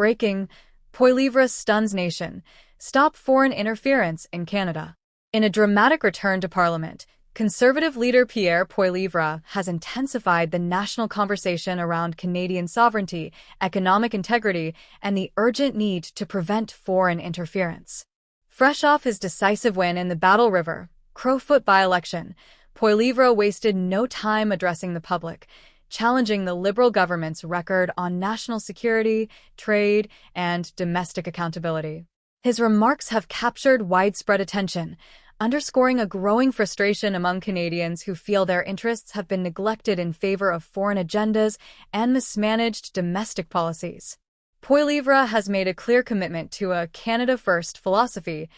Breaking: Poilievre stuns nation. Stop foreign interference in Canada. In a dramatic return to Parliament, Conservative leader Pierre Poilievre has intensified the national conversation around Canadian sovereignty, economic integrity, and the urgent need to prevent foreign interference. Fresh off his decisive win in the Battle River, Crowfoot by-election, Poilievre wasted no time addressing the public, challenging the Liberal government's record on national security, trade, and domestic accountability. His remarks have captured widespread attention, underscoring a growing frustration among Canadians who feel their interests have been neglected in favor of foreign agendas and mismanaged domestic policies. Poilievre has made a clear commitment to a Canada First philosophy,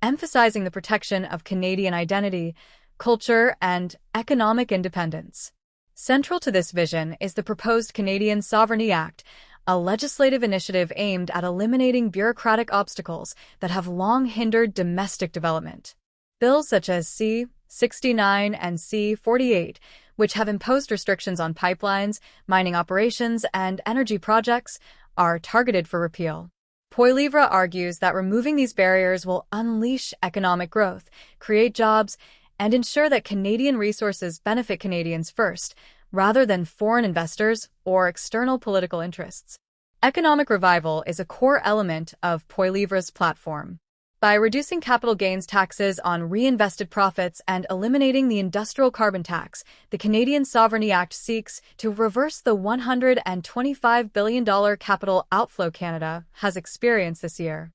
emphasizing the protection of Canadian identity, culture, and economic independence. Central to this vision is the proposed Canadian Sovereignty Act, a legislative initiative aimed at eliminating bureaucratic obstacles that have long hindered domestic development. Bills such as C-69 and C-48, which have imposed restrictions on pipelines, mining operations, and energy projects, are targeted for repeal. Poilievre argues that removing these barriers will unleash economic growth, create jobs, and ensure that Canadian resources benefit Canadians first, rather than foreign investors or external political interests. Economic revival is a core element of Poilievre's platform. By reducing capital gains taxes on reinvested profits and eliminating the industrial carbon tax, the Canadian Sovereignty Act seeks to reverse the $125 billion capital outflow Canada has experienced this year.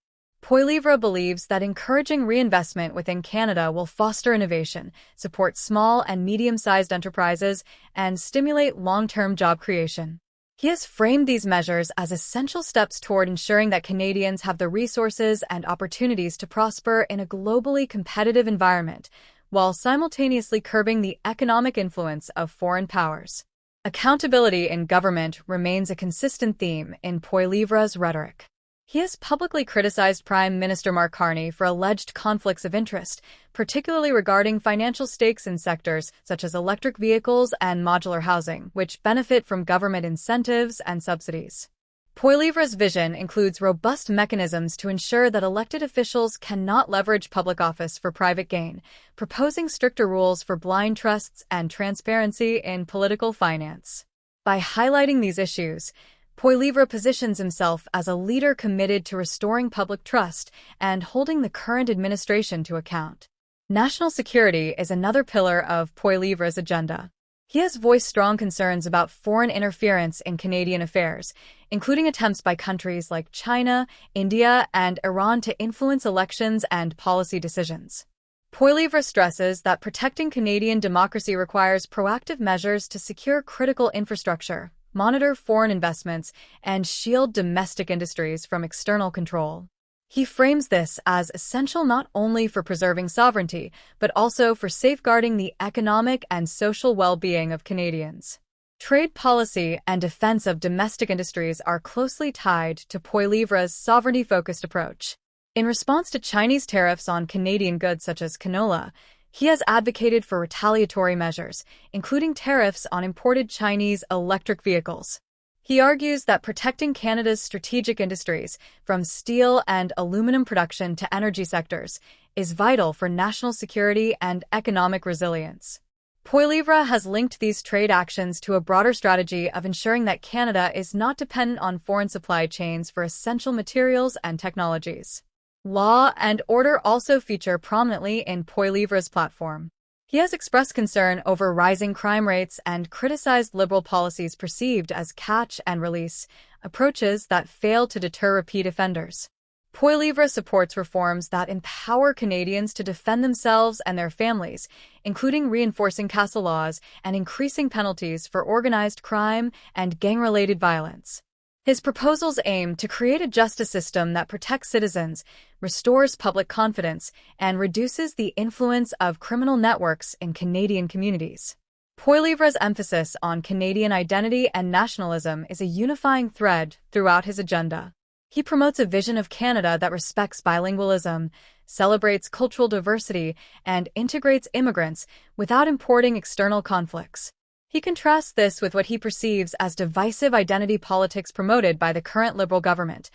Poilievre believes that encouraging reinvestment within Canada will foster innovation, support small and medium-sized enterprises, and stimulate long-term job creation. He has framed these measures as essential steps toward ensuring that Canadians have the resources and opportunities to prosper in a globally competitive environment, while simultaneously curbing the economic influence of foreign powers. Accountability in government remains a consistent theme in Poilievre's rhetoric. He has publicly criticized Prime Minister Mark Carney for alleged conflicts of interest, particularly regarding financial stakes in sectors such as electric vehicles and modular housing, which benefit from government incentives and subsidies. Poilievre's vision includes robust mechanisms to ensure that elected officials cannot leverage public office for private gain, proposing stricter rules for blind trusts and transparency in political finance. By highlighting these issues, Poilievre positions himself as a leader committed to restoring public trust and holding the current administration to account. National security is another pillar of Poilievre's agenda. He has voiced strong concerns about foreign interference in Canadian affairs, including attempts by countries like China, India, and Iran to influence elections and policy decisions. Poilievre stresses that protecting Canadian democracy requires proactive measures to secure critical infrastructure, monitor foreign investments, and shield domestic industries from external control. He frames this as essential not only for preserving sovereignty, but also for safeguarding the economic and social well-being of Canadians. Trade policy and defense of domestic industries are closely tied to Poilievre's sovereignty-focused approach. In response to Chinese tariffs on Canadian goods such as canola, he has advocated for retaliatory measures, including tariffs on imported Chinese electric vehicles. He argues that protecting Canada's strategic industries, from steel and aluminum production to energy sectors, is vital for national security and economic resilience. Poilievre has linked these trade actions to a broader strategy of ensuring that Canada is not dependent on foreign supply chains for essential materials and technologies. Law and order also feature prominently in Poilievre's platform. He has expressed concern over rising crime rates and criticized Liberal policies perceived as catch and release, approaches that fail to deter repeat offenders. Poilievre supports reforms that empower Canadians to defend themselves and their families, including reinforcing CASA laws and increasing penalties for organized crime and gang-related violence. His proposals aim to create a justice system that protects citizens, restores public confidence, and reduces the influence of criminal networks in Canadian communities. Poilievre's emphasis on Canadian identity and nationalism is a unifying thread throughout his agenda. He promotes a vision of Canada that respects bilingualism, celebrates cultural diversity, and integrates immigrants without importing external conflicts. He contrasts this with what he perceives as divisive identity politics promoted by the current Liberal government,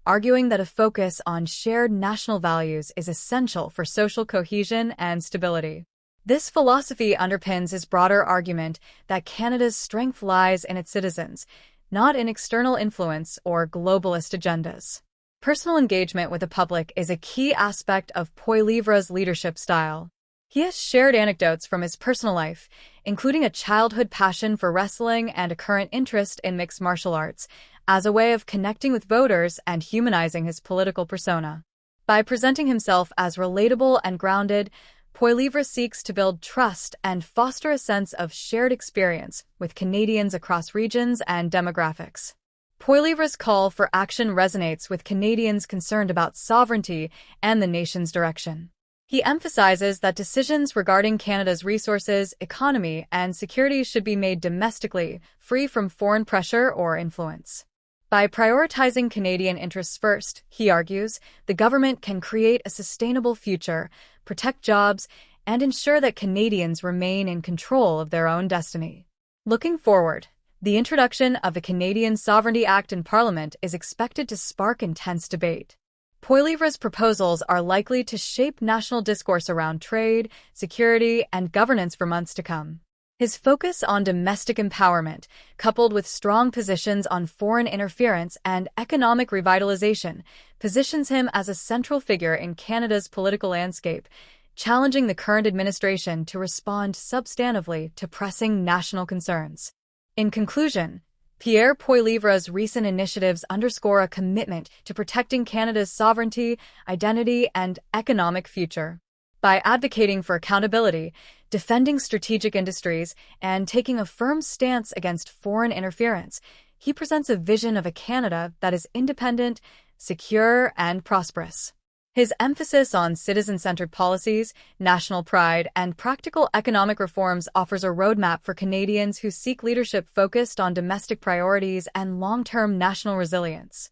arguing that a focus on shared national values is essential for social cohesion and stability. This philosophy underpins his broader argument that Canada's strength lies in its citizens, not in external influence or globalist agendas. Personal engagement with the public is a key aspect of Poilievre's leadership style. He has shared anecdotes from his personal life, including a childhood passion for wrestling and a current interest in mixed martial arts, as a way of connecting with voters and humanizing his political persona. By presenting himself as relatable and grounded, Poilievre seeks to build trust and foster a sense of shared experience with Canadians across regions and demographics. Poilievre's call for action resonates with Canadians concerned about sovereignty and the nation's direction. He emphasizes that decisions regarding Canada's resources, economy, and security should be made domestically, free from foreign pressure or influence. By prioritizing Canadian interests first, he argues, the government can create a sustainable future, protect jobs, and ensure that Canadians remain in control of their own destiny. Looking forward, the introduction of the Canadian Sovereignty Act in Parliament is expected to spark intense debate. Poilievre's proposals are likely to shape national discourse around trade, security, and governance for months to come. His focus on domestic empowerment, coupled with strong positions on foreign interference and economic revitalization, positions him as a central figure in Canada's political landscape, challenging the current administration to respond substantively to pressing national concerns. In conclusion, Pierre Poilievre's recent initiatives underscore a commitment to protecting Canada's sovereignty, identity, and economic future. By advocating for accountability, defending strategic industries, and taking a firm stance against foreign interference, he presents a vision of a Canada that is independent, secure, and prosperous. His emphasis on citizen-centered policies, national pride, and practical economic reforms offers a roadmap for Canadians who seek leadership focused on domestic priorities and long-term national resilience.